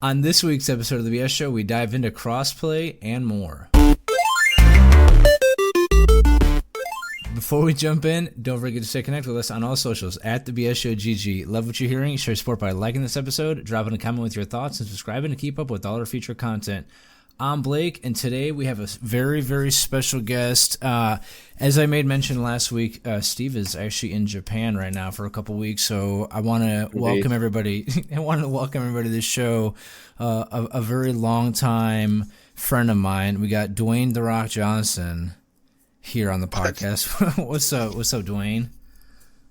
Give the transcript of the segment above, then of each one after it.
On this week's episode of the BS Show, we dive into crossplay and more. Before we jump in, don't forget to stay connected with us on all socials at the BS Show GG. Love what you're hearing? Show your support by liking this episode, dropping a comment with your thoughts, and subscribing to keep up with all our future content. I'm Blake, and today we have a very, very special guest. As I made mention last week, Steve is actually in Japan right now for a couple weeks, so I want to welcome everybody. I want to welcome everybody to this show. A very long time friend of mine. We got Dwayne "The Rock" Johnson here on the podcast. What's up? What's up, Dwayne?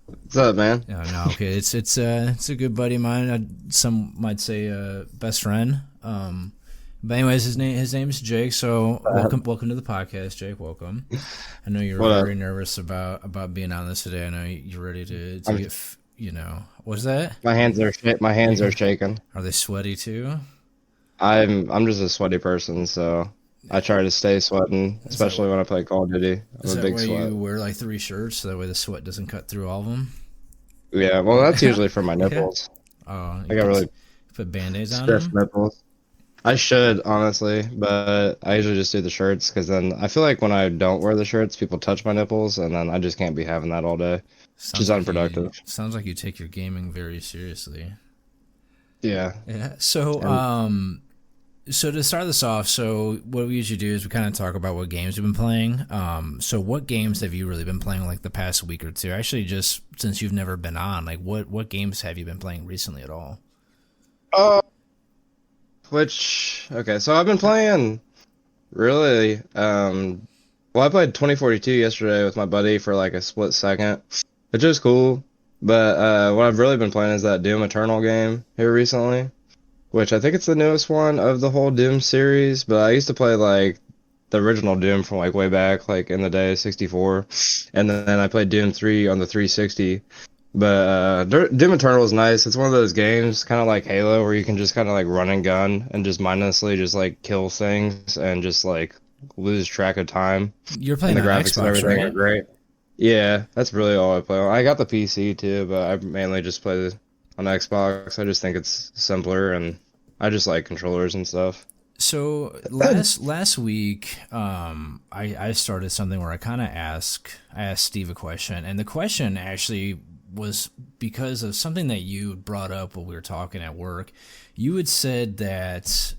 What's up, man? Oh, no, okay. It's a good buddy of mine. Some might say best friend. But anyways, his name's Jake. So welcome to the podcast, Jake. Welcome. I know you're very nervous about being on this today. I know you're ready to get. What's that? My hands are shaking. Are they sweaty too? I'm just a sweaty person, so I try to stay sweating, especially when I play Call of Duty. I'm a big sweat. You wear like 3 shirts so that way the sweat doesn't cut through all of them? Yeah, well, that's usually for my nipples. Oh, I got really put Band-Aids on them? Nipples. I should, honestly, but I usually just do the shirts because then I feel like when I don't wear the shirts, people touch my nipples, and then I just can't be having that all day. Which is unproductive. Sounds like you take your gaming very seriously. Yeah. Yeah. So to start this off, so what we usually do is we kind of talk about what games we've been playing. So what games have you really been playing like the past week or two? Actually, just since you've never been on, like what games have you been playing recently at all? So I've been playing really, I played 2042 yesterday with my buddy for like a split second, which is cool, but what I've really been playing is that Doom Eternal game here recently, which I think it's the newest one of the whole Doom series, but I used to play like the original Doom from like way back, like in the day, 64, and then I played Doom 3 on the 360. But Doom Eternal is nice. It's one of those games, kind of like Halo, where you can just kind of like run and gun and just mindlessly just like kill things and just like lose track of time. You're playing and the on graphics Xbox, and everything right? are great. Yeah, that's really all I play on. I got the PC too, but I mainly just play on Xbox. I just think it's simpler, and I just like controllers and stuff. So last week, I started something where I asked Steve a question, and the question actually was because of something that you brought up when we were talking at work. You had said that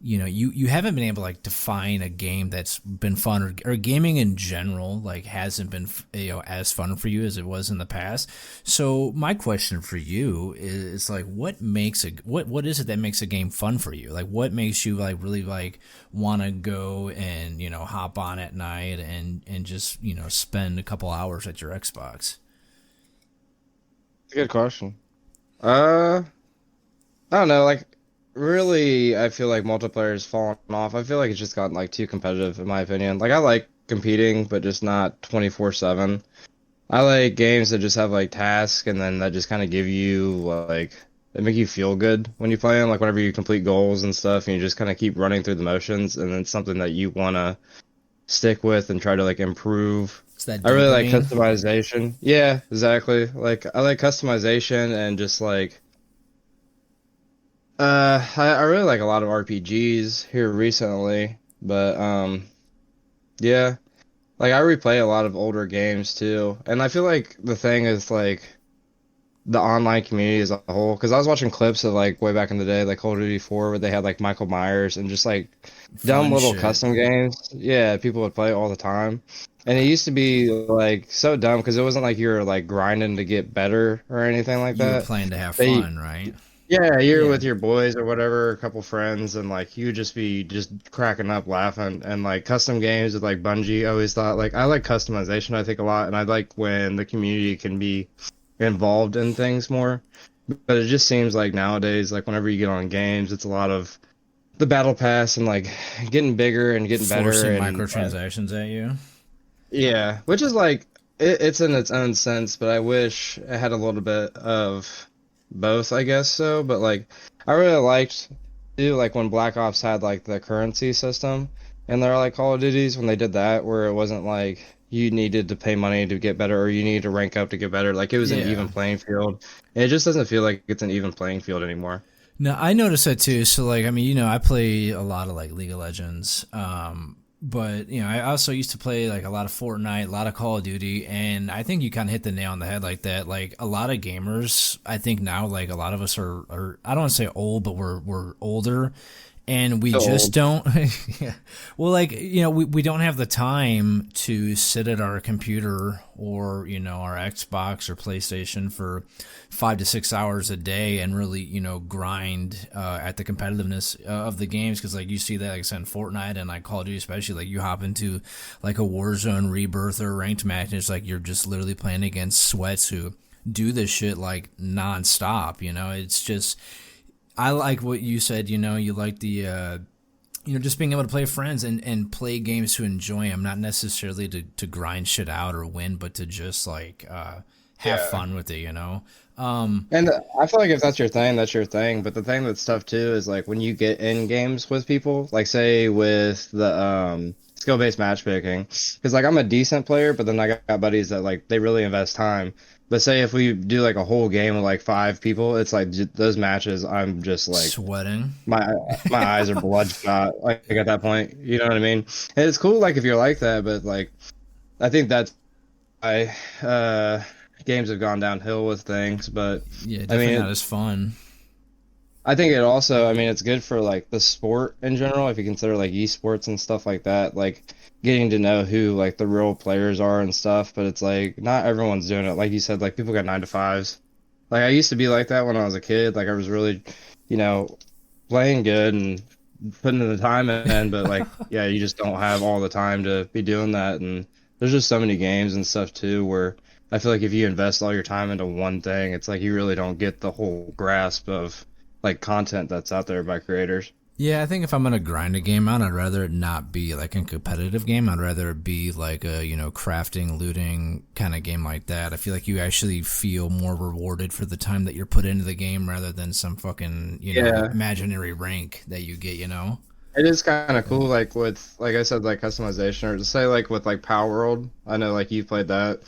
you haven't been able to like define a game that's been fun, or gaming in general like hasn't been as fun for you as it was in the past. So my question for you is like, what is it that makes a game fun for you? Like, what makes you like really like want to go and hop on at night and just spend a couple hours at your Xbox? Good question. I don't know, like, really, I feel like multiplayer has fallen off. I feel like it's just gotten, like, too competitive, in my opinion. Like, I like competing, but just not 24/7. I like games that just have, like, tasks, and then that just kind of give you, like, they make you feel good when you play them. Like, whenever you complete goals and stuff, and you just kind of keep running through the motions, and it's something that you want to stick with and try to, like, improve. I really like customization. Yeah, exactly. Like, I like customization and just like I really like a lot of RPGs here recently, but yeah. Like, I replay a lot of older games too. And I feel like the thing is like the online community as a whole, because I was watching clips of like way back in the day, like Call of Duty 4, where they had like Michael Myers and just like dumb little custom games. Yeah, people would play all the time. And it used to be like so dumb because it wasn't like you were like grinding to get better or anything like that. You were playing to have fun, right? Yeah, you're with your boys or whatever, a couple friends, and like you just be just cracking up laughing. And like custom games with like Bungie, I always thought like I like customization, I think, a lot, and I like when the community can be involved in things more. But it just seems like nowadays, like whenever you get on games, it's a lot of the battle pass and like getting bigger and getting better and microtransactions at you. Yeah, which is like it's in its own sense, but I wish it had a little bit of both, I guess so. But like I really liked like when Black Ops had like the currency system and they're like Call of Duties, when they did that, where it wasn't like you needed to pay money to get better or you needed to rank up to get better. Like, it was an even playing field. And it just doesn't feel like it's an even playing field anymore. No, I noticed that too. So, like, I mean, I play a lot of like League of Legends. But I also used to play like a lot of Fortnite, a lot of Call of Duty, and I think you kind of hit the nail on the head like that. Like a lot of gamers, I think now, like a lot of us are I don't want to say old, but we're older, and we So just old. don't. Yeah. Well, like we don't have the time to sit at our computer or our Xbox or PlayStation for 5 to 6 hours a day and really grind at the competitiveness of the games, because like you see that, like I said, in Fortnite and like Call of Duty especially, like you hop into like a Warzone, Rebirth, or ranked match and it's like you're just literally playing against sweats who do this shit like nonstop. It's just, I like what you said. You like the just being able to play with friends and play games to enjoy them, not necessarily to grind shit out or win, but to just like have Yeah. fun with it. And I feel like if that's your thing, that's your thing. But the thing that's tough too is like when you get in games with people, like say with the skill-based matchmaking, because like I'm a decent player, but then I got buddies that like they really invest time. But say if we do like a whole game with like five people, it's like those matches, I'm just like Sweating. my my eyes are bloodshot like at that point. You know what I mean? And it's cool like if you're like that, but like I think that's why games have gone downhill with things. But Yeah, I definitely mean, not as fun. I think it also, I mean, it's good for like the sport in general, if you consider like esports and stuff like that, like getting to know who like the real players are and stuff. But it's like not everyone's doing it. Like you said, like people got 9 to 5s. Like I used to be like that when I was a kid. Like I was really, you know, playing good and putting in the time in, but like, yeah, you just don't have all the time to be doing that. And there's just so many games and stuff too, where I feel like if you invest all your time into one thing, it's like you really don't get the whole grasp of like content that's out there by creators. Yeah, I think if I'm gonna grind a game out, I'd rather it not be like a competitive game. I'd rather it be like a crafting, looting kind of game like that. I feel like you actually feel more rewarded for the time that you're put into the game rather than some fucking Yeah, imaginary rank that you get. it is kind of cool, like with, like I said, like customization, or to say like with like Power World. I know like you played that,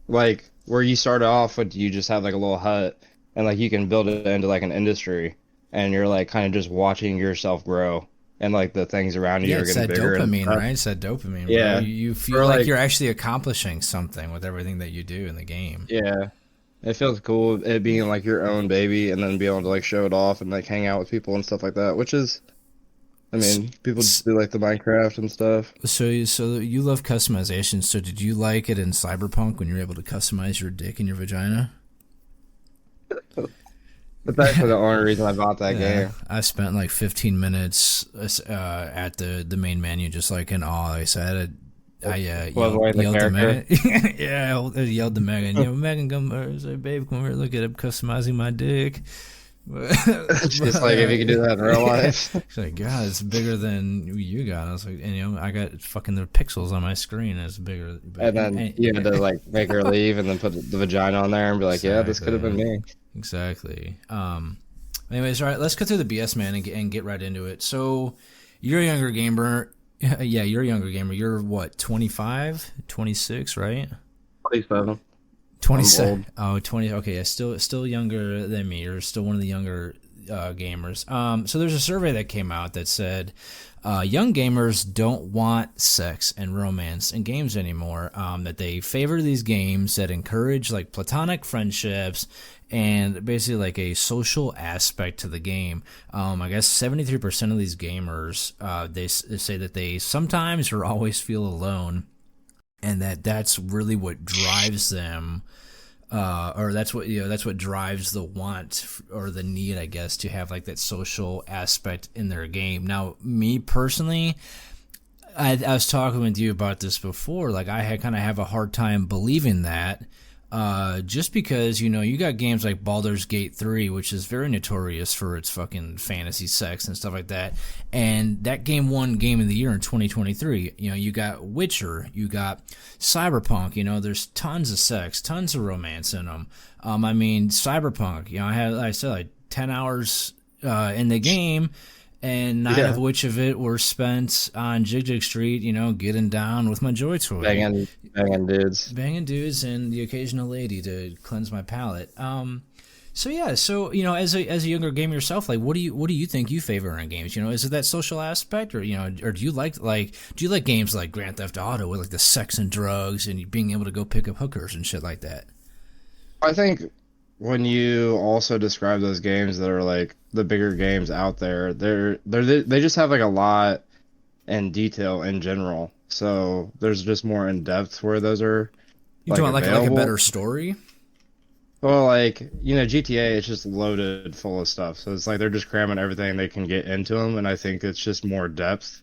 like where you start off with you just have like a little hut, and like you can build it into like an industry, and you're like kind of just watching yourself grow, and like the things around you Yeah, are it's getting that bigger and dopamine, stuff. right? It's that dopamine, bro. Yeah, You or feel like like you're actually accomplishing something with everything that you do in the game. yeah, it feels cool it being like your own baby, and then be able to like show it off and like hang out with people and stuff like that, which is, I S- mean, people s- do like the Minecraft and stuff. So you love customization. So did you like it in Cyberpunk when you were able to customize your dick and your vagina? That's actually the only reason I bought that Yeah, game. I spent like 15 minutes at the main menu, just like in awe. I Was away the yelled to character. Megan. Yeah, I yelled to Megan. Megan, come here. Say, babe, come here. Look at it, customizing my dick. Just like if you could do that in real Yeah. life. She's like, God, it's bigger than you got. I was like, and I got fucking the pixels on my screen. It's bigger. But, And then you had to like make her leave and then put the vagina on there and be like, yeah, this could have been exactly. me. Exactly. Anyways, all right, let's cut through the BS, man, and get right into it. So, you're a younger gamer. Yeah, you're a younger gamer. You're what, 25, 26, right? 27. I'm old. 27. Oh, 20. Okay, yeah, still younger than me. You're still one of the younger gamers. So there's a survey that came out that said young gamers don't want sex and romance in games anymore. That they favor these games that encourage like platonic friendships and basically like a social aspect to the game. I guess 73% of these gamers they say that they sometimes or always feel alone, and that's really what drives them, or that's what drives the want or the need, I guess, to have like that social aspect in their game. Now, me personally, I was talking with you about this before. Like, I had kind of have a hard time believing that, just because you got games like Baldur's Gate 3, which is very notorious for its fucking fantasy sex and stuff like that, and that game won Game of the Year in 2023. You got Witcher, you got Cyberpunk. There's tons of sex, tons of romance in them. I mean, Cyberpunk. I said like 10 hours in the game, and nine of Yeah. which of it were spent on Jig Street, getting down with my Joy Toy, Banging dudes. banging dudes, and the occasional lady to cleanse my palate. So yeah, so as a younger gamer yourself, like what do you think you favor in games? Is it that social aspect, or or do you like games like Grand Theft Auto with like the sex and drugs and being able to go pick up hookers and shit like that? I think when you also describe those games that are like the bigger games out there, they just have like a lot and detail in general. So there's just more in depth where those are You like talking about like a better available. story? Well, like, GTA is just loaded full of stuff. So it's like they're just cramming everything they can get into them, and I think it's just more depth.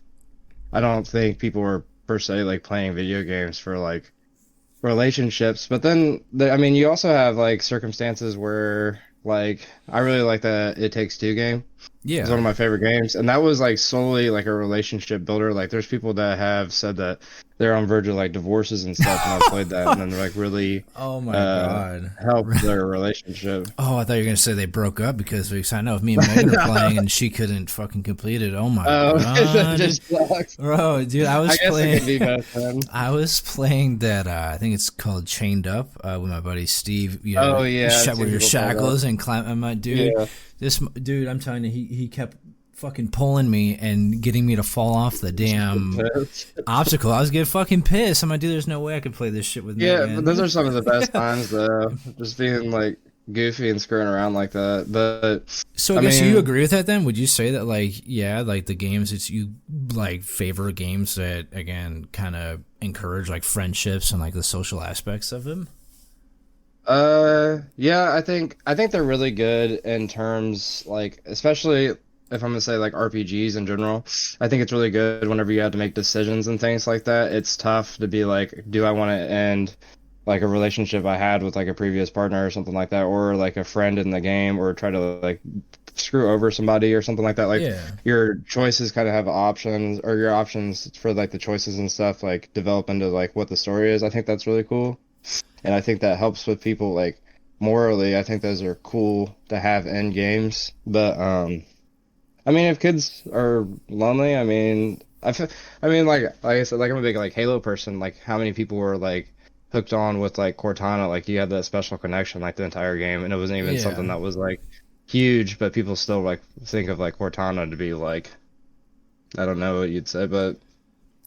I don't think people are per se like playing video games for like relationships, but then I mean, you also have like circumstances where like I really like the It Takes Two game. It's one Yeah. of my favorite games, and that was like solely like a relationship builder. Like, there's people that have said that they're on verge of like divorces and stuff, and I played that, and then like really Oh my uh god. helped their relationship. Oh, I thought you were gonna say they broke up because we signed up. Me and Megan were playing and she couldn't fucking complete it. Oh my Oh, that god, just sucks. bro, dude, I I was guess it could be playing. best then. I was playing that. I think it's called Chained Up with my buddy Steve. Oh yeah, I've Where seen your people play that. shackles and climb. I'm like, dude, Yeah. this dude. I'm telling you, he kept fucking pulling me and getting me to fall off the damn obstacle. I was getting fucking pissed. I'm like, dude, there's no way I could play this shit with Yeah, but those Megan. are some of the best times though. Just being like goofy and screwing around like that. But So I I guess you mean, agree with that then? Would you say that like yeah, like the games it's you like favor games that again kind of encourage like friendships and like the social aspects of them? yeah, I think they're really good in terms like, especially if I'm gonna say like RPGs in general. I think it's really good whenever you have to make decisions and things like that. It's tough to be like, do I want to end like a relationship I had with like a previous partner or something like that, or like a friend in the game, or try to like screw over somebody or something like that. Like, Yeah. your choices kind of have options, or your options for like the choices and stuff like develop into like what the story is. I think that's really cool. And I think that helps with people like morally. I think those are cool to have in games. But I mean, if kids are lonely, I mean, I mean, like I said, like I'm a big like Halo person. Like, how many people were like hooked on with like Cortana? Like, you had that special connection like the entire game, and it wasn't even Yeah. something that was like huge, but people still like think of like Cortana to be like, I don't know what you'd say, but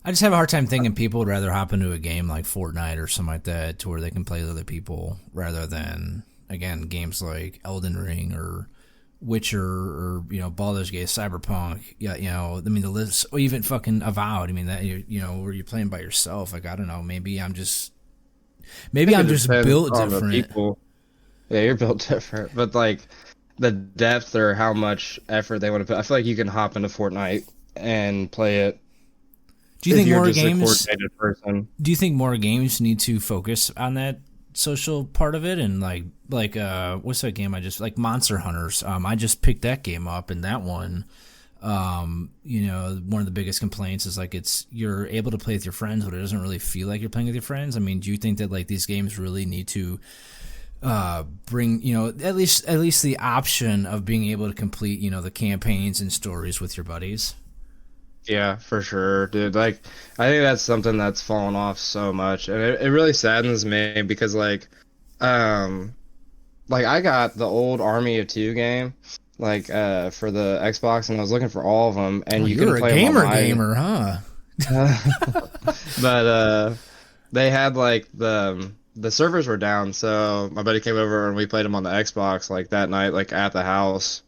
I just have a hard time thinking people would rather hop into a game like Fortnite or something like that to where they can play with other people rather than again games like Elden Ring or Witcher or Baldur's Gate, Cyberpunk. Yeah, I mean the list, or even fucking Avowed. I mean that where you're playing by yourself. Like I don't know, I maybe think I'm it just depends built on the different. people. Yeah, you're built different, but like the depth or how much effort they want to put. I feel like you can hop into Fortnite and play it Do you if think you're more just a games? coordinated person. Do you think more games need to focus on that social part of it and what's that game I just like Monster Hunters? I just picked that game up and that one. One of the biggest complaints is like you're able to play with your friends, but it doesn't really feel like you're playing with your friends. I mean, do you think that like these games really need to bring at least the option of being able to complete the campaigns and stories with your buddies? Yeah, for sure, dude. Like, I think that's something that's fallen off so much, and it really saddens me because um, like I got the old Army of Two game, like for the Xbox, and I was looking for all of them, Oh, and you you're couldn't a play them online. gamer, huh? But they had like the servers were down, so my buddy came over and we played them on the Xbox like that night, like at the house.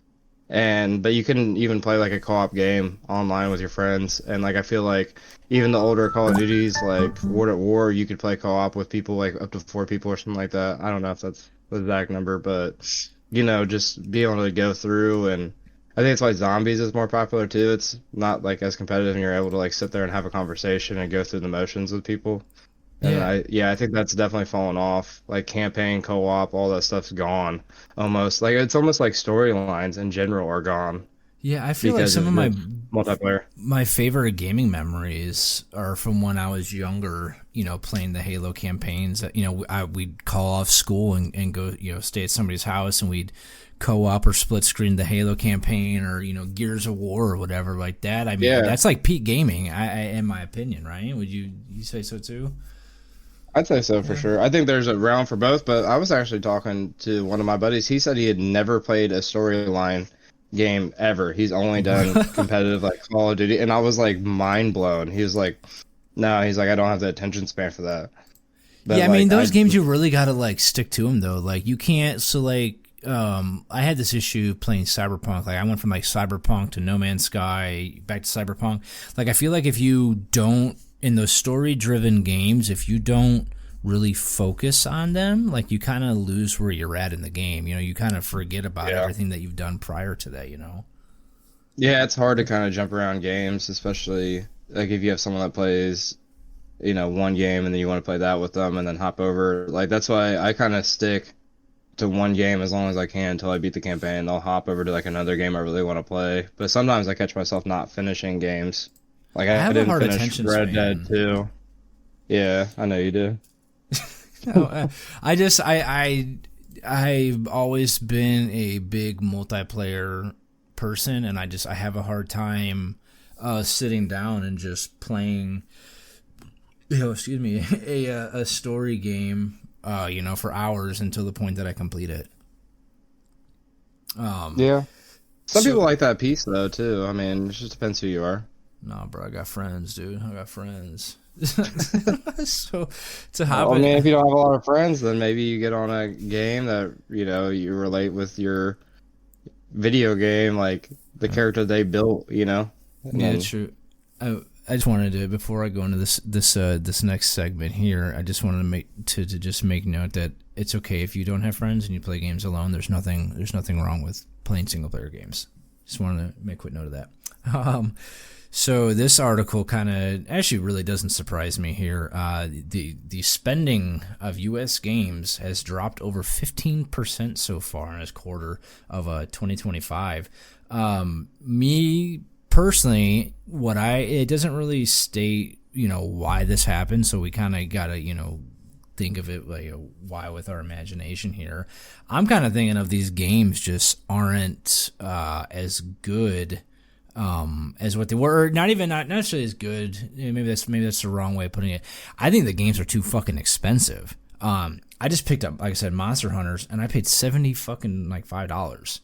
And but you couldn't even play like a co-op game online with your friends. And like I feel like even the older Call of Duties, like World at War, you could play co-op with people like up to four people or something like that. I don't know if that's the exact number, but just be able to go through, and I think that's why Zombies is more popular too. It's not like as competitive, and you're able to like sit there and have a conversation and go through the motions with people. And Yeah. I think that's definitely fallen off. Like campaign, co-op, all that stuff's gone almost. Like, it's almost like storylines in general are gone Yeah, I feel like because some of of my just multiplayer. my favorite gaming memories are from when I was younger, playing the Halo campaigns. We'd call off school and go, stay at somebody's house and we'd co-op or split screen the Halo campaign or, Gears of War or whatever like that. I mean, Yeah, that's like peak gaming, in my opinion, right? Would you say so too? I'd say so for Yeah. sure. I think there's a round for both, but I was actually talking to one of my buddies. He said he had never played a storyline game ever. He's only done competitive like Call of Duty, and I was like mind blown. He was like, "No," he's like, "I don't have the attention span for that." But Yeah, I mean, like, those games you really got to like stick to them though. Like you can't. So like, I had this issue playing Cyberpunk. Like I went from like Cyberpunk to No Man's Sky back to Cyberpunk. Like I feel like if you don't in those story-driven games, if you don't really focus on them, like you kind of lose where you're at in the game. You know, you kind of forget about yeah, everything that you've done prior to that. You know. yeah, it's hard to kind of jump around games, especially like if you have someone that plays, one game and then you want to play that with them and then hop over. Like that's why I kind of stick to one game as long as I can until I beat the campaign. I'll hop over to like another game I really want to play. But sometimes I catch myself not finishing games. Like I I have a didn't hard finish attention Red Dead span. 2. Yeah, I know you do. No, I've always been a big multiplayer person, and I have a hard time sitting down and just playing. Excuse me, a story game. For hours until the point that I complete it. Yeah. Some So people like that piece though too. I mean, it just depends who you are. no, bro, I got friends, dude. I got friends. So to hop Well, I in. mean, if you don't have a lot of friends, then maybe you get on a game that, you relate with your video game, like the character they built. And Yeah, then, true. I just wanted to before I go into this next segment here. I just wanted to just make note that it's okay if you don't have friends and you play games alone. There's nothing wrong with playing single player games. Just wanted to make a quick note of that. So this article kind of actually really doesn't surprise me here. The spending of U.S. games has dropped over 15% so far in this quarter of 2025. Me personally, it doesn't really state why this happened. So we kind of gotta think of it like why with our imagination here. I'm kind of thinking of these games just aren't as good as what they were, or not necessarily as good. Maybe that's the wrong way of putting it. I think the games are too fucking expensive. I just picked up, like I said, Monster Hunters, and I paid $75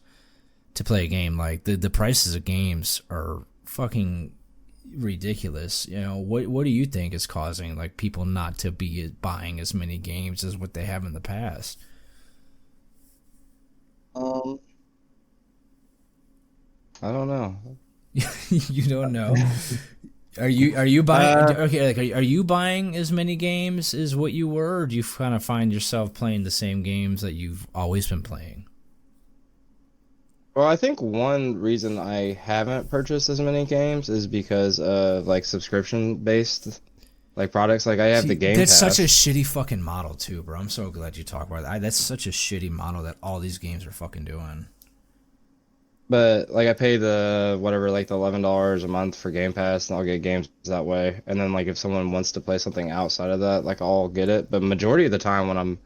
to play a game. Like the prices of games are fucking ridiculous. What do you think is causing like people not to be buying as many games as what they have in the past? um, I don't know. You don't know. Are you buying okay? Like, are you buying as many games as what you were, or do you kind of find yourself playing the same games that you've always been playing? Well, I think one reason I haven't purchased as many games is because of like subscription based like products. Like I have See, the Game that's such a Pass. shitty fucking model too, bro. I'm so glad you talk about that. That's such a shitty model that all these games are fucking doing. But like I pay the whatever like the $11 a month for Game Pass and I'll get games that way. And then like if someone wants to play something outside of that, like I'll get it. But majority of the time when I'm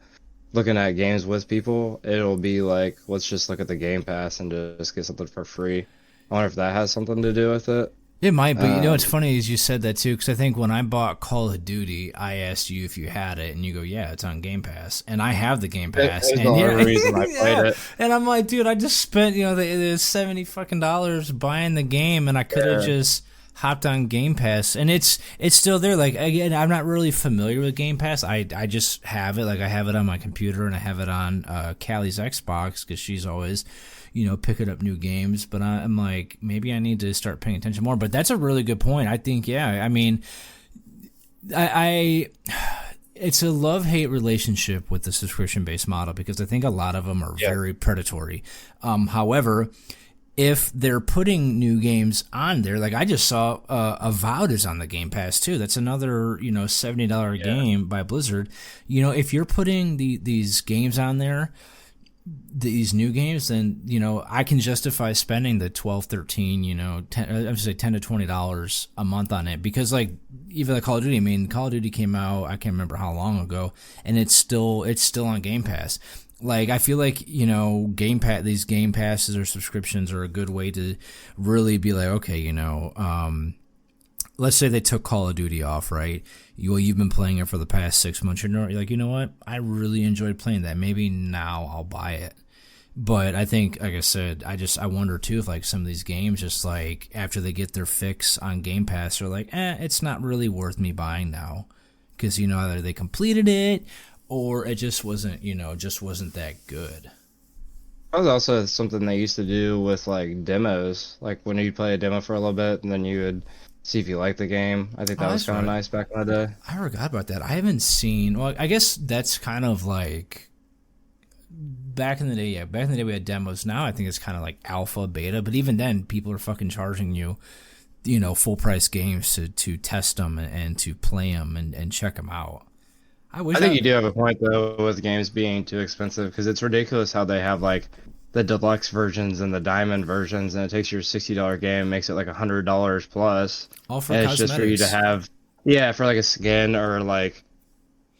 looking at games with people, it'll be like, let's just look at the Game Pass and just get something for free. I wonder if that has something to do with it. It might, but what's Um, funny is you said that too, because I think when I bought Call of Duty, I asked you if you had it, and you go, "Yeah, it's on Game Pass," and I have the Game Pass, it was the and only reason I played it. and I'm like, dude, I just spent the $70 buying the game, and I could have Yeah. just hopped on Game Pass, and it's still there. Like again, I'm not really familiar with Game Pass. I just have it, like I have it on my computer, and I have it on Callie's Xbox because she's always picking up new games. But I'm like, maybe I need to start paying attention more. But that's a really good point. I think, yeah, I mean, I it's a love-hate relationship with the subscription-based model because I think a lot of them are Yeah. very predatory. However, if they're putting new games on there, like I just saw Avowed is on the Game Pass too. That's another $70 game by Blizzard. If you're putting these games on there, these new games, then I can justify spending the 12, 13, 10, I would say $10 to $20 a month on it because like even like Call of Duty. I mean, Call of Duty came out, I can't remember how long ago, and it's still on Game Pass. Like I feel like these Game Passes or subscriptions are a good way to really be like, okay, let's say they took Call of Duty off, right? You've been playing it for the past 6 months. You're like, you know what? I really enjoyed playing that. Maybe now I'll buy it. But I think, like I said, I wonder too if like some of these games, just like after they get their fix on Game Pass, they're like, it's not really worth me buying now, because either they completed it or it just wasn't that good. That was also something they used to do with like demos, like when you play a demo for a little bit and then you would see if you liked the game. I think that was kind of nice back in the day. I forgot about that. I haven't seen. Well, I guess that's kind of like. Back in the day, yeah. Back in the day, we had demos. Now I think it's kind of like alpha, beta. But even then, people are fucking charging you, full price games to test them and to play them and check them out. I think you do have a point though with games being too expensive, because it's ridiculous how they have like the deluxe versions and the diamond versions, and it takes your $60 game, makes it like $100 plus. All for and cosmetics. It's just for you to have, for like a skin, or like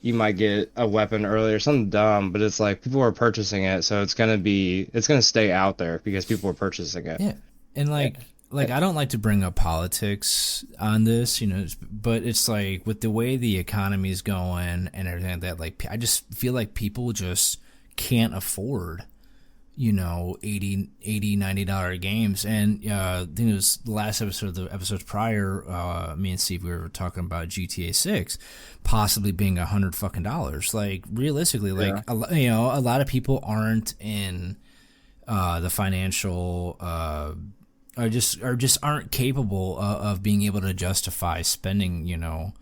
you might get a weapon early or something dumb, but it's like people are purchasing it, so it's gonna stay out there because people are purchasing it. Yeah, and like I don't like to bring up politics on this, but it's like with the way the economy's going and everything like that, like I just feel like people just can't afford, $80, $90 games. And I think it was the last episode, the episodes prior, me and Steve, we were talking about GTA 6 possibly being $100 Like realistically, like a lot of people aren't in the financial or just aren't capable of being able to justify spending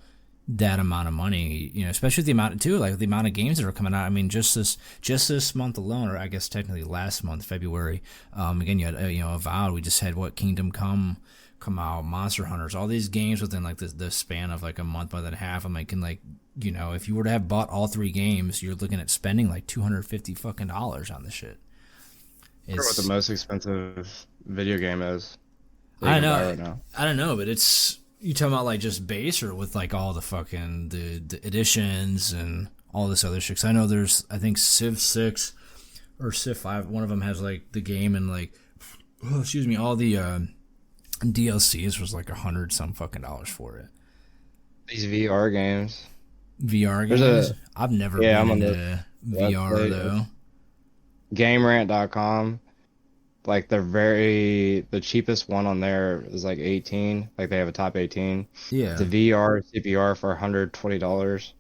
that amount of money, especially the amount the amount of games that are coming out. I mean, just this month alone, or I guess technically last month, February. Again, you had Avowed. We just had Kingdom Come out, Monster Hunters, all these games within like the span of like a month and a half. I'm like, if you were to have bought all 3 games, you're looking at spending like $250 on this shit. I wonder what the most expensive video game is. I know. Right now. I don't know, but it's. You talking about like just base, or with like all the fucking the editions and all this other shit? 'Cause I know there's, I think Civ 6 or Civ 5, one of them has like the game and like, all the DLCs was like $100 some fucking for it. These VR games. VR games? I've never been into VR though. GameRant.com. Like the cheapest one on there is like 18. Like they have a top 18. Yeah. The VR CPR for $120.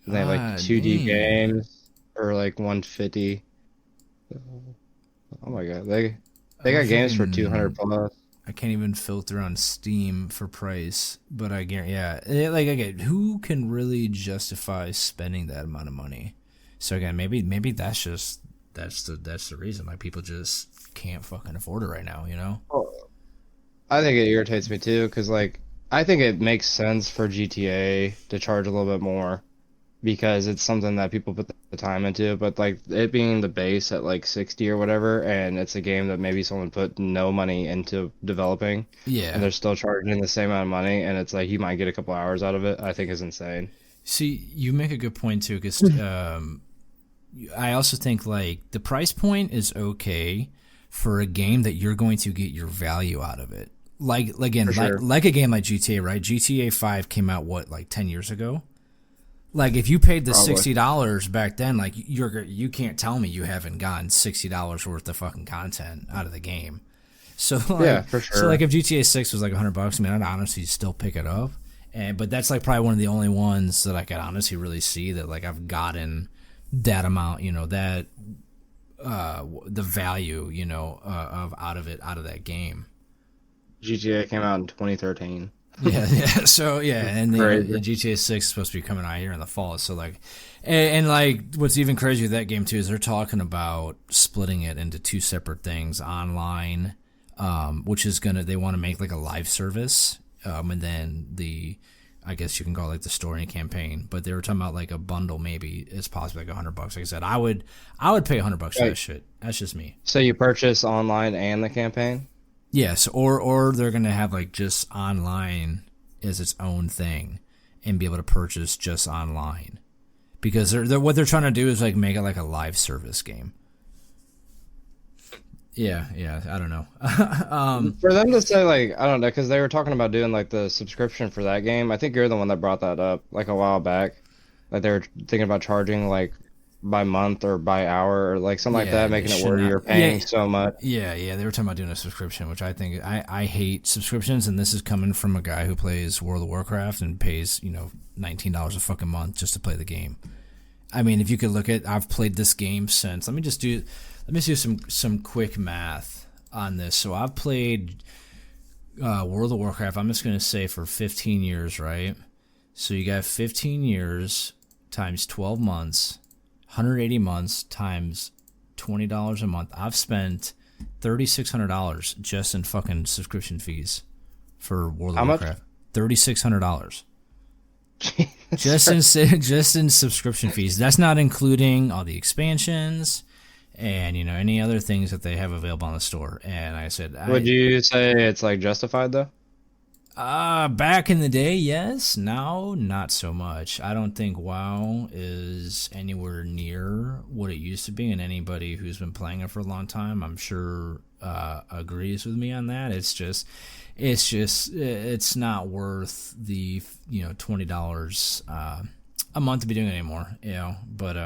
And they have like 2D games for like 150. Oh my god, they got games for 200 plus. I can't even filter on Steam for price, but I guarantee, like again, who can really justify spending that amount of money? So again, maybe that's the reason, like people just can't fucking afford it right now, Well, I think it irritates me too, because like I think it makes sense for GTA to charge a little bit more because it's something that people put the time into, but like it being the base at like 60 or whatever, and it's a game that maybe someone put no money into developing, and they're still charging the same amount of money, and it's like you might get a couple hours out of it, I think is insane. See, you make a good point too, because I also think like the price point is okay for a game that you're going to get your value out of it. Like again, like a game like GTA, right? GTA 5 came out like 10 years ago. Like if you paid the $60 back then, like you can't tell me you haven't gotten $60 worth of fucking content out of the game. So like, yeah, for sure. So like if GTA 6 was like $100, I mean, I'd honestly still pick it up. But that's like probably one of the only ones that I could honestly really see that like I've gotten that amount, that the value, of out of that game. GTA came out in 2013. Yeah. So yeah, and the GTA 6 is supposed to be coming out here in the fall. So like, and like, what's even crazier with that game too is they're talking about splitting it into 2 separate things: online, which is they want to make like a live service, and then I guess you can call it like the story and campaign, but they were talking about like a bundle. Maybe it's possibly like $100. Like I said, I would pay $100 for that shit. That's just me. So you purchase online and the campaign? Yes, or they're gonna have like just online as its own thing, and be able to purchase just online, because they're what they're trying to do is like make it like a live service game. Yeah, yeah. I don't know. For them to say like, I don't know, because they were talking about doing like the subscription for that game. I think you're the one that brought that up like a while back. Like they were thinking about charging like by month or by hour or like something like Yeah, that, it making it should where not. you're Yeah, paying so much. yeah. They were talking about doing a subscription, which I think I hate subscriptions, and this is coming from a guy who plays World of Warcraft and pays $19 a fucking month just to play the game. I mean, if you could look at, I've played this game since. Let me do some quick math on this. So I've played World of Warcraft. I'm just gonna say for 15 years, right? So you got 15 years times 12 months, 180 months times $20 a month. I've spent $3,600 just in fucking subscription fees for World of How much? Warcraft. $3,600 just Sorry. in subscription fees. That's not including all the expansions and any other things that they have available on the store. And I said, Would you say it's like justified though? back in the day, yes. Now, not so much. I don't think WoW is anywhere near what it used to be, and anybody who's been playing it for a long time, I'm sure, agrees with me on that. It's not worth the $20 a month to be doing it anymore. But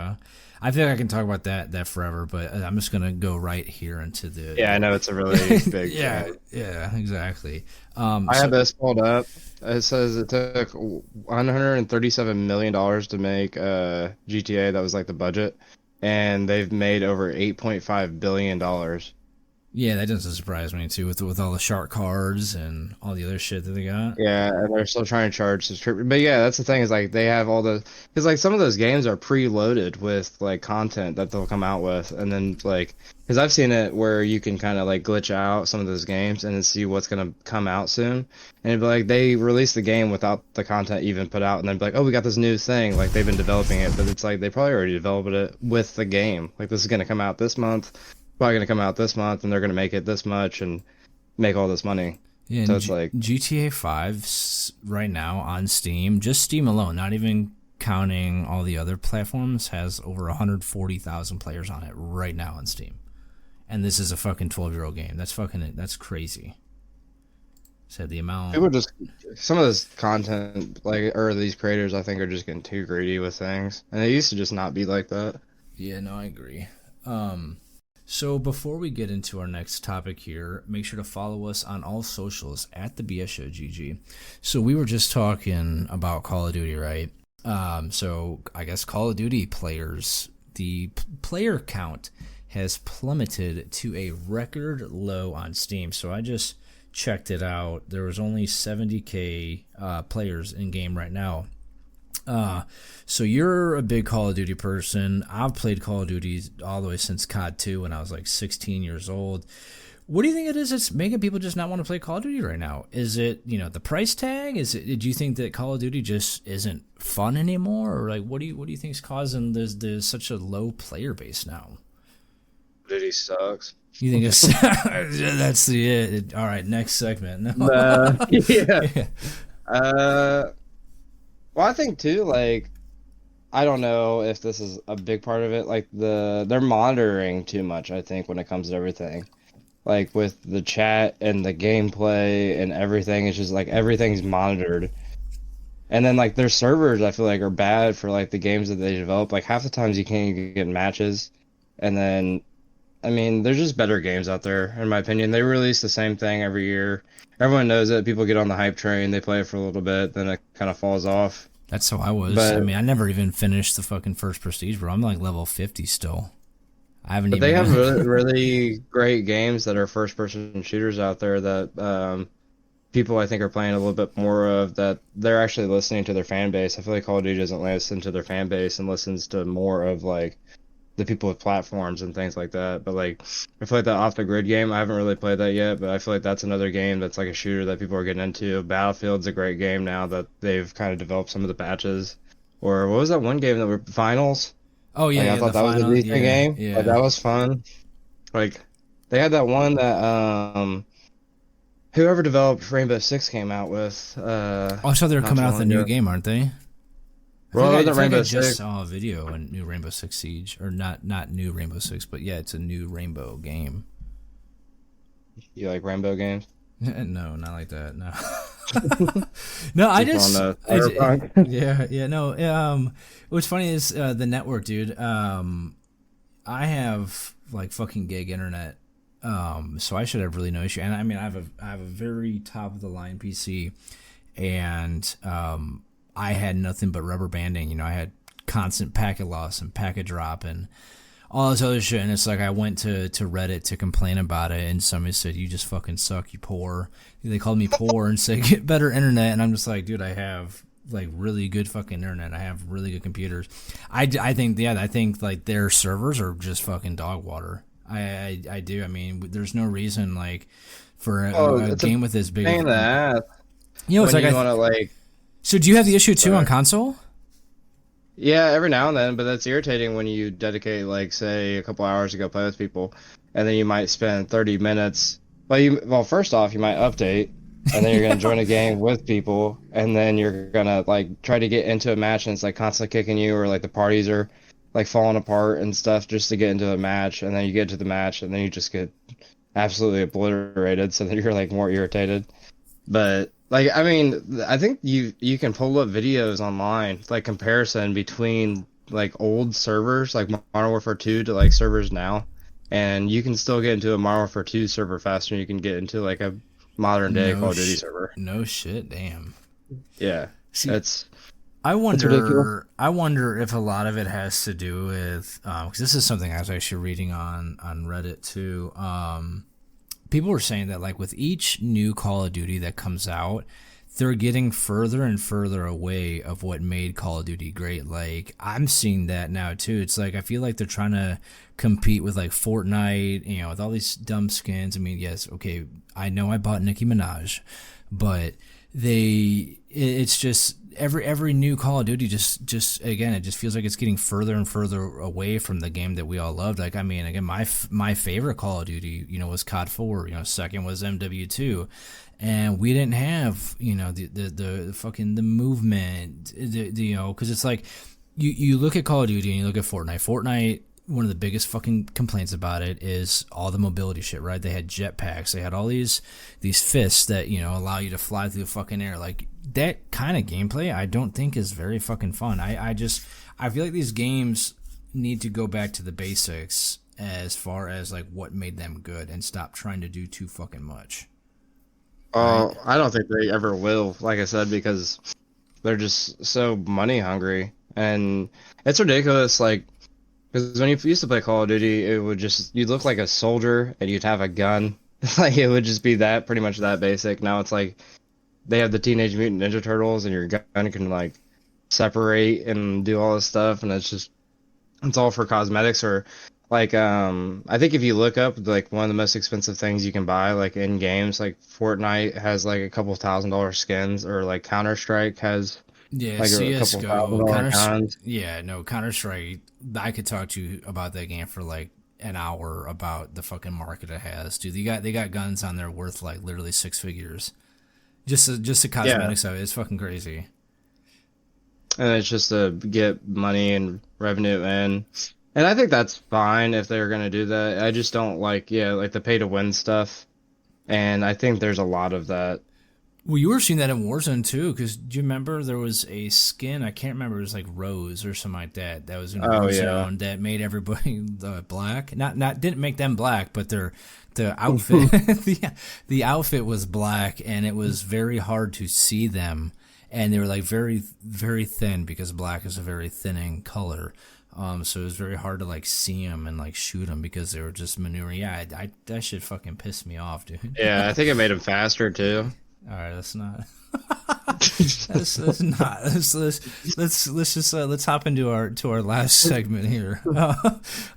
I feel like I can talk about that forever. But I'm just gonna go right here into the Yeah, I know it's a really big yeah, thing. yeah, exactly. I So had this pulled up. It says it took $137 million to make GTA. That was like the budget, and they've made over $8.5 billion. yeah, that doesn't surprise me too, with all the shark cards and all the other shit that they got. Yeah, and they're still trying to charge subscription. But yeah, that's the thing is like they have all the because like some of those games are preloaded with like content that they'll come out with, and then like because I've seen it where you can kind of like glitch out some of those games and then see what's gonna come out soon, and it'd be like they release the game without the content even put out, and then be like, oh, we got this new thing, like they've been developing it, but it's like they probably already developed it with the game. Like this is gonna come out this month, probably gonna come out this month, and they're gonna make it this much and make all this money. Yeah, So and it's like. GTA 5 right now on Steam, just Steam alone, not even counting all the other platforms, has over 140,000 players on it right now on Steam. And this is a fucking 12-year-old game. That's crazy. Said the amount. People just some of this content like or these creators I think are just getting too greedy with things. And they used to just not be like that. Yeah, no, I agree. So before we get into our next topic here, make sure to follow us on all socials at the BS Show GG. So we were just talking about Call of Duty, right? So I guess Call of Duty players, the player count has plummeted to a record low on Steam. So I just checked it out. There was only 70K players in game right now. So you're a big Call of Duty person. I've played Call of Duty all the way since COD 2 when I was like 16 years old. What do you think it is that's making people just not want to play Call of Duty right now? Is it, the price tag? Do you think that Call of Duty just isn't fun anymore? Or like what do you think is causing there's such a low player base now? Duty sucks. You think it's that's the it? All right, next segment. No. Yeah. Yeah. Well, I think too, like I don't know if this is a big part of it. Like they're monitoring too much, I think, when it comes to everything. Like with the chat and the gameplay and everything, it's just like everything's monitored. And then like their servers, I feel like are bad for like the games that they develop. Like half the times you can't even get matches. And then I mean, there's just better games out there, in my opinion. They release the same thing every year. Everyone knows it. People get on the hype train. They play it for a little bit, then it kind of falls off. That's how I was. I But mean, I never even finished the fucking first Prestige, bro. I'm like level 50 still. I haven't but they even. have really, really great games that are first-person shooters out there that people I think are playing a little bit more of. That they're actually listening to their fan base. I feel like Call of Duty doesn't listen to their fan base and listens to more of like the people with platforms and things like that. But like I feel like that off the grid game, I haven't really played that yet, but I feel like that's another game that's like a shooter that people are getting into. Battlefield's a great game now that they've kind of developed some of the patches. Or what was that one game that were finals? Oh yeah, Like I yeah, thought the that was a final. decent Yeah, game. Like yeah. that was fun. Like they had that one that whoever developed Rainbow Six came out with Oh, so they're not coming too out with long a new ago. game, aren't they? Well, it I wasn't feel like I Rainbow just Six. saw a video on new Rainbow Six Siege, or not new Rainbow Six, but yeah, it's a new Rainbow game. You like Rainbow games? No, not like that. No, no. I Super on just, the Cyberpunk. yeah, yeah. No. What's funny is the network, dude. I have like fucking gig internet, so I should have really no issue. And I mean, I have a very top of the line PC, and I had nothing but rubber banding. You know, I had constant packet loss and packet drop and all this other shit. And it's like I went to Reddit to complain about it, and somebody said, "You just fucking suck, you poor." They called me poor and said, "Get better internet." And I'm just like, dude, I have like really good fucking internet. I have really good computers. I think, yeah, I think like their servers are just fucking dog water. I do. I mean, there's no reason like for Oh, a it's a game with this big pain in of, the ass you know, it's when like you want to like. so do you have the issue too on Sorry. console? Yeah, every now and then, but that's irritating when you dedicate like say a couple hours to go play with people, and then you might spend 30 minutes. Well, first off, you might update, and then you're gonna join a game with people, and then you're gonna like try to get into a match, and it's like constantly kicking you, or like the parties are like falling apart and stuff just to get into a match, and then you get to the match, and then you just get absolutely obliterated, so then you're like more irritated. But like I mean, I think you can pull up videos online, like comparison between like old servers like Modern Warfare 2 to like servers now, and you can still get into a Modern Warfare 2 server faster than you can get into like a modern day No Call of Duty sh- server. no shit, damn. Yeah, See, it's I it's ridiculous. wonder. I wonder if a lot of it has to do with because this is something I was actually reading on Reddit too. People were saying that like with each new Call of Duty that comes out, they're getting further and further away of what made Call of Duty great. Like I'm seeing that now too. It's like I feel like they're trying to compete with like Fortnite, you know, with all these dumb skins. I mean, yes, okay, I know I bought Nicki Minaj, but it's just every new Call of Duty just again it just feels like it's getting further and further away from the game that we all loved. Like I mean, again, my favorite Call of Duty, you know, was COD 4. You know, second was MW2, and we didn't have, you know, the fucking the movement, you know, because it's like you look at Call of Duty and you look at Fortnite. Fortnite, one of the biggest fucking complaints about it is all the mobility shit, right? They had jetpacks, they had all these fists that, you know, allow you to fly through the fucking air. Like that kind of gameplay, I don't think is very fucking fun. I feel like these games need to go back to the basics as far as like what made them good and stop trying to do too fucking much, right? I don't think they ever will, like I said, because they're just so money hungry, and it's ridiculous. Like, because when you used to play Call of Duty, it would just you'd look like a soldier and you'd have a gun. Like it would just be that pretty much that basic. Now it's like they have the Teenage Mutant Ninja Turtles, and your gun can like separate and do all this stuff, and it's all for cosmetics or like I think if you look up like one of the most expensive things you can buy like in games, like Fortnite has like a couple $1,000 skins, or like Counter Strike has Yeah, like a couple CS:GO, $1,000 guns. Yeah, no, Counter Strike. I could talk to you about that game for like an hour about the fucking market it has, dude. They got guns on there worth like literally six figures. Just the Yeah, cosmetics of it. It's fucking crazy. and it's just to get money and revenue in. And I think that's fine if they're gonna do that. I just don't like, yeah, like the pay to win stuff. And I think there's a lot of that. Well, you were seeing that in Warzone too, because do you remember there was a skin? I can't remember. It was like Rose or something like that. That was in Oh yeah. Warzone that made everybody black. Not didn't make them black, but the outfit the outfit was black, and it was very hard to see them, and they were like very very thin because black is a very thinning color. So it was very hard to like see them and like shoot them because they were just maneuvering. Yeah, that shit fucking pissed me off, dude. Yeah, I think it made him faster too. All right, that's not. That's not. Let's just let's hop into our last segment here.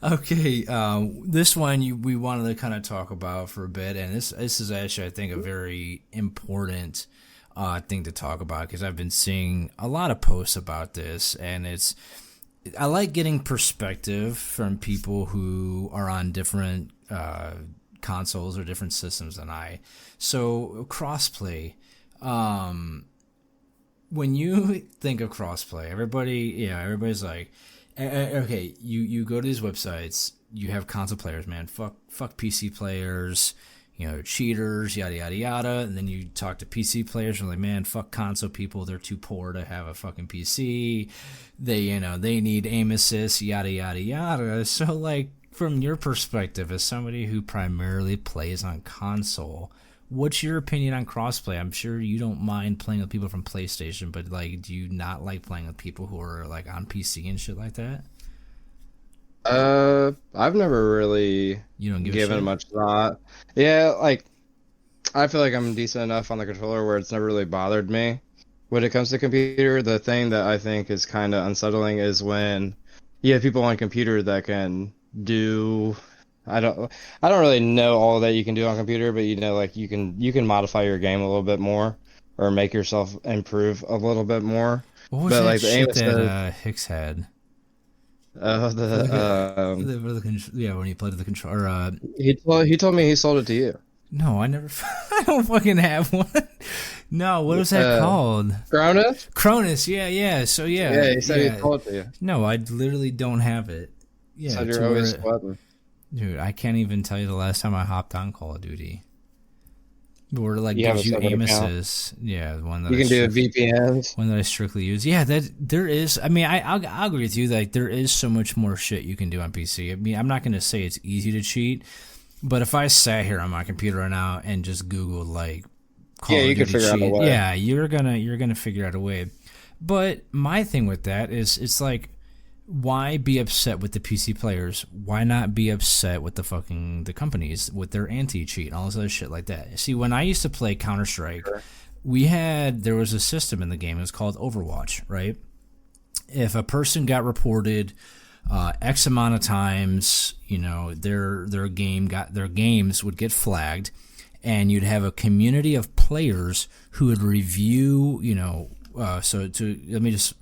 Okay, this one we wanted to kind of talk about for a bit, and this is actually I think a very important thing to talk about because I've been seeing a lot of posts about this, and I like getting perspective from people who are on different consoles or different systems than I. So crossplay. When you think of crossplay, everybody's like, okay, you go to these websites, you have console players, man. Fuck PC players. cheaters, yada yada yada. And then you talk to PC players, and they're like, man, fuck console people, they're too poor to have a fucking PC. They need aim assist, yada yada yada. So like, from your perspective, as somebody who primarily plays on console, what's your opinion on crossplay? I'm sure you don't mind playing with people from PlayStation, but like, do you not like playing with people who are like on PC and shit like that? I've never really You don't give a given shit? much thought. Yeah, like I feel like I'm decent enough on the controller where it's never really bothered me. When it comes to computer, the thing that I think is kind of unsettling is when you have people on computer that can do I don't I don't really know all that you can do on computer, but like you can modify your game a little bit more or make yourself improve a little bit more. What was But that like the aim shit that assist, Hicks had? Yeah, when he played the controller. he told me he sold it to you. No, I never. I don't fucking have one. No, what was that called? Cronus? Cronus. Yeah, yeah. So yeah, Yeah, he said he sold it to you. No, I literally don't have it. Yeah, Said you're always sweating. dude, I can't even tell you the last time I hopped on Call of Duty. Where it like You have gives a you separate aim account? assist. Yeah, the one that You can do VPNs. one that I strictly use. Yeah, that there is. I mean, I'll agree with you. Like there is so much more shit you can do on PC. I mean, I'm not going to say it's easy to cheat, but if I sat here on my computer right now and just Googled like Call Yeah, of you can Duty figure out a cheat, way. yeah, you're gonna figure out a way. But my thing with that is, it's like, why be upset with the PC players? Why not be upset with the companies with their anti-cheat and all this other shit like that? See, when I used to play Counter-Strike, there was a system in the game. It was called Overwatch, right? If a person got reported X amount of times, their games would get flagged, and you'd have a community of players who would review, let me just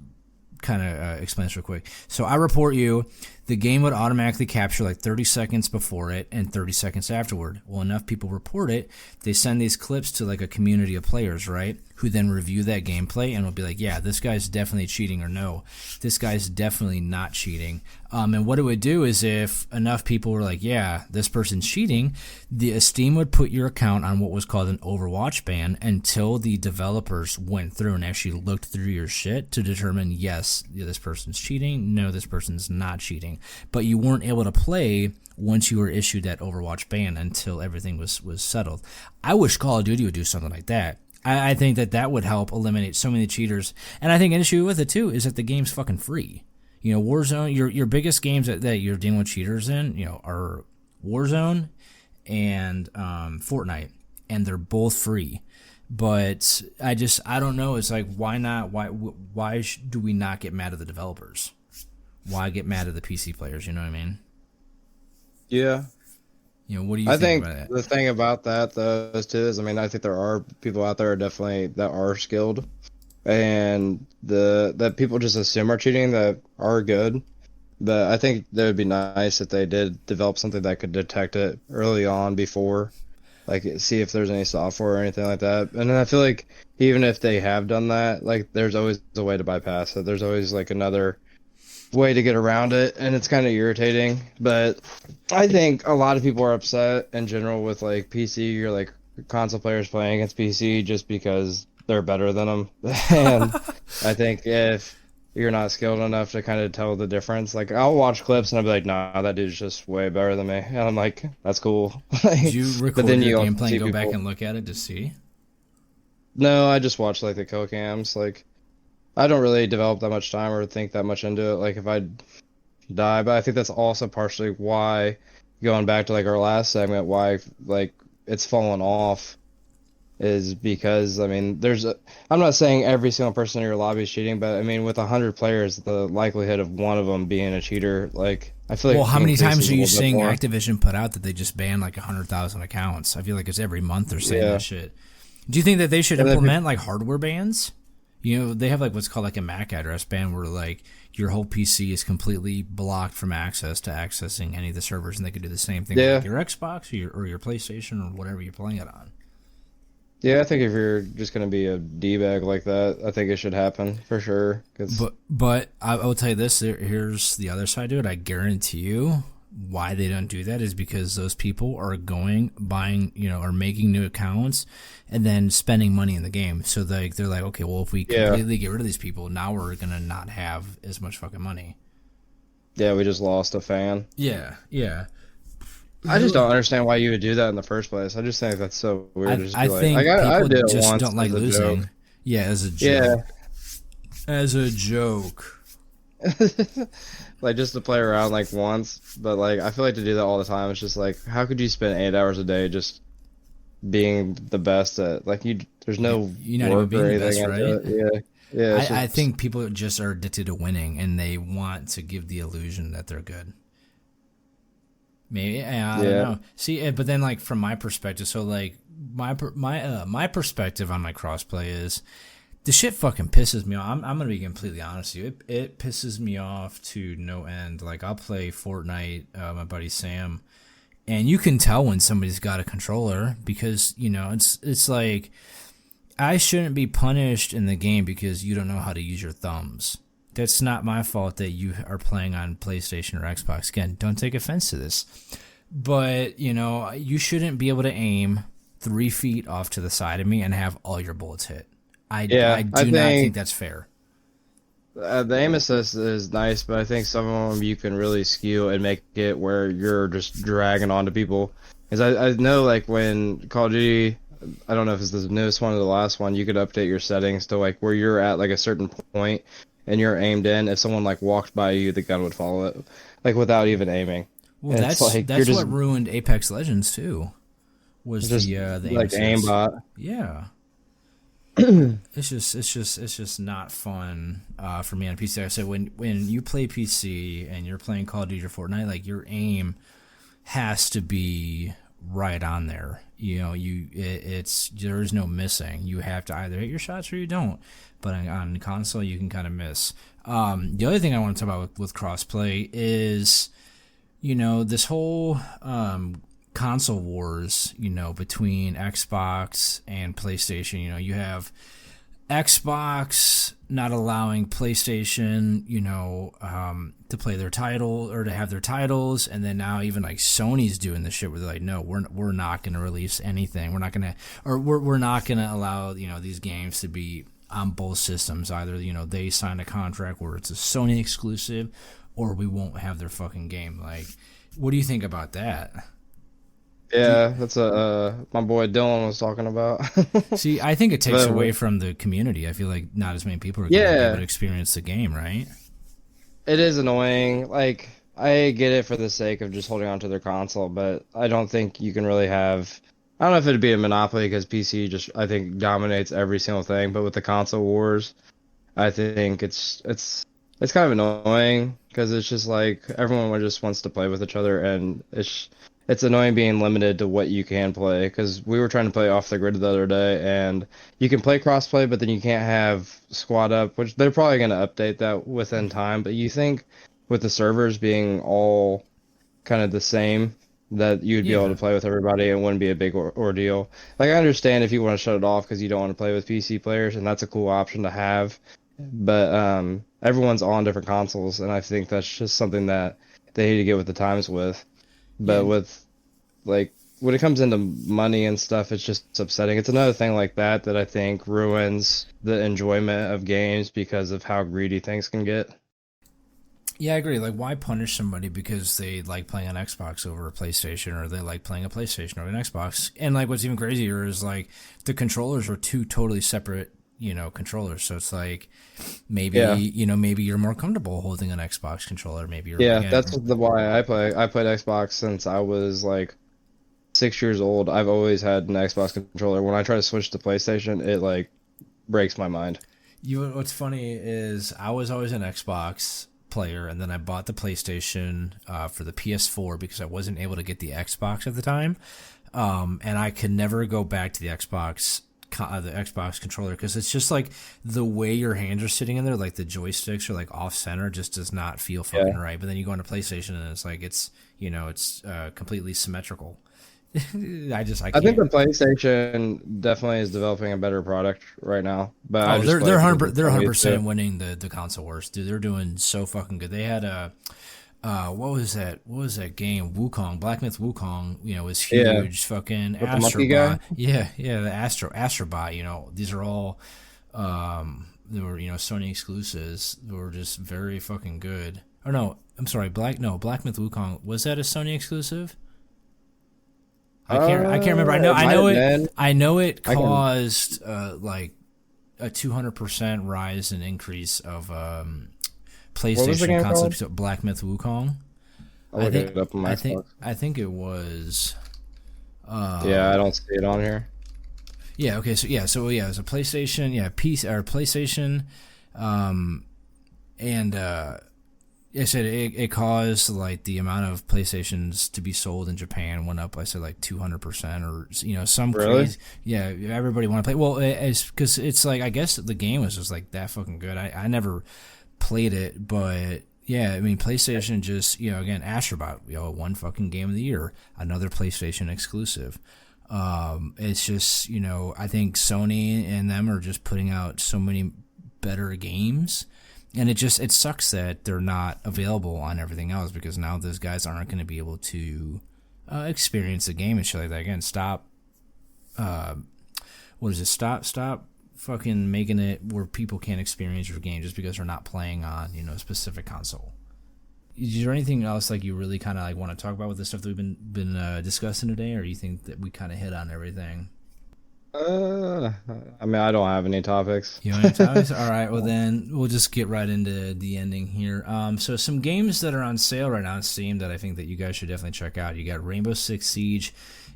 kind of explain this real quick. So I report you, the game would automatically capture like 30 seconds before it and 30 seconds afterward. Well, enough people report it, they send these clips to like a community of players, right? Who then review that gameplay and will be like, yeah, this guy's definitely cheating, or no, this guy's definitely not cheating. And what it would do is, if enough people were like, yeah, this person's cheating, the Steam would put your account on what was called an Overwatch ban until the developers went through and actually looked through your shit to determine, yes, this person's cheating, no, this person's not cheating. But you weren't able to play once you were issued that Overwatch ban until everything was settled. I wish Call of Duty would do something like that. I think that would help eliminate so many cheaters. And I think an issue with it too is that the game's fucking free. Warzone, your biggest games that you're dealing with cheaters in, are Warzone and Fortnite, and they're both free. But I don't know. It's like, why not? Why do we not get mad at the developers? Why get mad at the PC players? You know what I mean? Yeah. What do you I think think about that? the thing about that though is too is I mean I think there are people out there definitely that are skilled and that people just assume are cheating that are good. But I think that would be nice if they did develop something that could detect it early on before, like see if there's any software or anything like that. And then I feel like even if they have done that, like there's always a way to bypass it. There's always like another way to get around it, and it's kind of irritating. But I think a lot of people are upset in general with like PC or like console players playing against PC just because they're better than them. And I think if you're not skilled enough to kind of tell the difference, like I'll watch clips and I'll be like, nah, that dude's just way better than me, and I'm like, that's cool. Did you record But then your you gameplay see and go back people. and look at it to see? No, I just watch like the kill cams. Like I don't really develop that much time or think that much into it. Like if I die, but I think that's also partially why, going back to like our last segment, why like it's fallen off is because I mean I'm not saying every single person in your lobby is cheating, but I mean with 100 players, the likelihood of one of them being a cheater, like I feel like Well, how many times increases are a you little bit seeing more. Activision put out that they just banned like 100,000 accounts? I feel like it's every month they're saying Yeah, that shit. Do you think that they should and then implement like hardware bans? They have like what's called like a MAC address ban, where like your whole PC is completely blocked from access to accessing any of the servers, and they could do the same thing with yeah, like your Xbox or your PlayStation or whatever you're playing it on. yeah. I think if you're just gonna be a d-bag like that, I think it should happen for sure. 'Cause But I will tell you this: here's the other side to it. I guarantee you, why they don't do that is because those people are buying, are making new accounts and then spending money in the game. So they're like, okay, well, if we completely get rid of these people, now we're going to not have as much fucking money. Yeah, we just lost a fan. Yeah, yeah. I just don't understand why you would do that in the first place. I just think that's so weird. I think people just don't like losing. Joke. Yeah, as a joke. Yeah. As a joke. Like, just to play around, like, once. But, like, I feel like to do that all the time, it's just like, how could you spend 8 hours a day just being the best at, like, there's no you're not even being the best, right? Yeah. Yeah, I think people just are addicted to winning, and they want to give the illusion that they're good. Maybe I don't know. See, but then like from my perspective, so like my perspective on my crossplay is the shit fucking pisses me off. I'm gonna be completely honest with you. It pisses me off to no end. Like I'll play Fortnite, my buddy Sam, and you can tell when somebody's got a controller because it's like I shouldn't be punished in the game because you don't know how to use your thumbs. That's not my fault that you are playing on PlayStation or Xbox. Again, don't take offense to this. But, you shouldn't be able to aim 3 feet off to the side of me and have all your bullets hit. I do not think that's fair. The aim assist is nice, but I think some of them you can really skew and make it where you're just dragging onto people. Because I know, like, when Call of Duty, I don't know if it's the newest one or the last one, you could update your settings to, like, where you're at, like, a certain point. And you're aimed in. If someone like walked by you, the gun would follow it, like without even aiming. Well, and that's what ruined Apex Legends too. Was just the like aimbot? Yeah. It's just not fun for me on PC. Like I said when you play PC and you're playing Call of Duty or Fortnite, like your aim has to be right on there. There's no missing. You have to either hit your shots or you don't. But on console, you can kind of miss. The other thing I want to talk about with crossplay is, this whole console wars, between Xbox and PlayStation. You have Xbox not allowing PlayStation, to play their title or to have their titles, and then now even like Sony's doing this shit where they're like, no, we're not going to release anything. We're not going to allow these games to be on both systems. Either they sign a contract where it's a Sony exclusive, or we won't have their fucking game. Like, what do you think about that? Yeah, that's my boy Dylan was talking about. See, I think it takes away from the community. I feel like not as many people are going to be able to experience the game, right? It is annoying. Like, I get it for the sake of just holding on to their console, but I don't think you can really have. I don't know if it'd be a monopoly because PC just, I think, dominates every single thing. But with the console wars, I think it's kind of annoying because it's just like everyone just wants to play with each other, and it's annoying being limited to what you can play. Because we were trying to play Off the Grid the other day, and you can play crossplay, but then you can't have squad up, which they're probably going to update that within time. But you think with the servers being all kind of the same, that you'd be able to play with everybody and it wouldn't be a big ordeal. Like, I understand if you want to shut it off because you don't want to play with PC players, and that's a cool option to have. But everyone's on different consoles, and I think that's just something that they need to get with the times with. But with, like, when it comes into money and stuff, it's just upsetting. It's another thing like that I think ruins the enjoyment of games because of how greedy things can get. Yeah, I agree. Like, why punish somebody because they like playing an Xbox over a PlayStation, or they like playing a PlayStation over an Xbox? And, like, what's even crazier is, like, the controllers are two totally separate, controllers. So it's like, maybe, maybe you're more comfortable holding an Xbox controller. Maybe you're that's why I play. I played Xbox since I was, like, 6 years old. I've always had an Xbox controller. When I try to switch to PlayStation, it, like, breaks my mind. What's funny is I was always an Xbox player, and then I bought the PlayStation for the PS4 because I wasn't able to get the Xbox at the time, and I could never go back to the Xbox controller because it's just like the way your hands are sitting in there, like the joysticks are like off center, just does not feel fucking right. But then you go into PlayStation and it's like it's completely symmetrical. I think the PlayStation definitely is developing a better product right now. But they're 100% winning the console wars, dude. They're doing so fucking good. They had what was that? What was that game? Wukong, Black Myth Wukong. Was Yeah, huge. Fucking with the monkey guy. Astrobot. Yeah, yeah. The Astrobot. These are all. They were Sony exclusives. They were just very fucking good. Or no, I'm sorry. Black Myth Wukong, was that a Sony exclusive? I can't remember. I know it caused like a 200% rise and increase of PlayStation consoles. Black Myth Wukong. I'll look it up on my Xbox. I think it was. Yeah, I don't see it on here. Yeah. Okay. So it was a PlayStation. Yeah, PlayStation, and I said it caused like the amount of PlayStations to be sold in Japan went up. I said like 200% or some really? crazy. Yeah, everybody want to play. Well, it's because it's like I guess the game was just like that fucking good. I never played it, but yeah, I mean PlayStation just again Astrobot, one fucking game of the year, another PlayStation exclusive. It's just I think Sony and them are just putting out so many better games. And it sucks that they're not available on everything else because now those guys aren't going to be able to experience the game and shit like that. Again, stop. What is it? Stop fucking making it where people can't experience your game just because they're not playing on a specific console. Is there anything else like you really kind of like want to talk about with the stuff that we've been discussing today, or do you think that we kind of hit on everything? I mean, I don't have any topics. You have any topics? All right, well then we'll just get right into the ending here. So some games that are on sale right now on Steam that I think that you guys should definitely check out. You got Rainbow Six Siege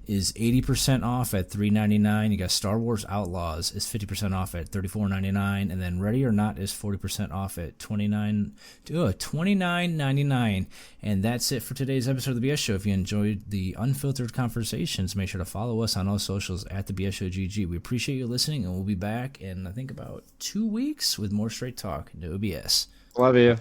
is 80% off at $3.99. You got Star Wars Outlaws is 50% off at $34.99, and then Ready or Not is 40% off at $29.99. And that's it for today's episode of the BS Show. If you enjoyed the unfiltered conversations, make sure to follow us on all socials at the BS Show GG. We appreciate you listening, and we'll be back in I think about 2 weeks with more straight talk. No BS. Love you.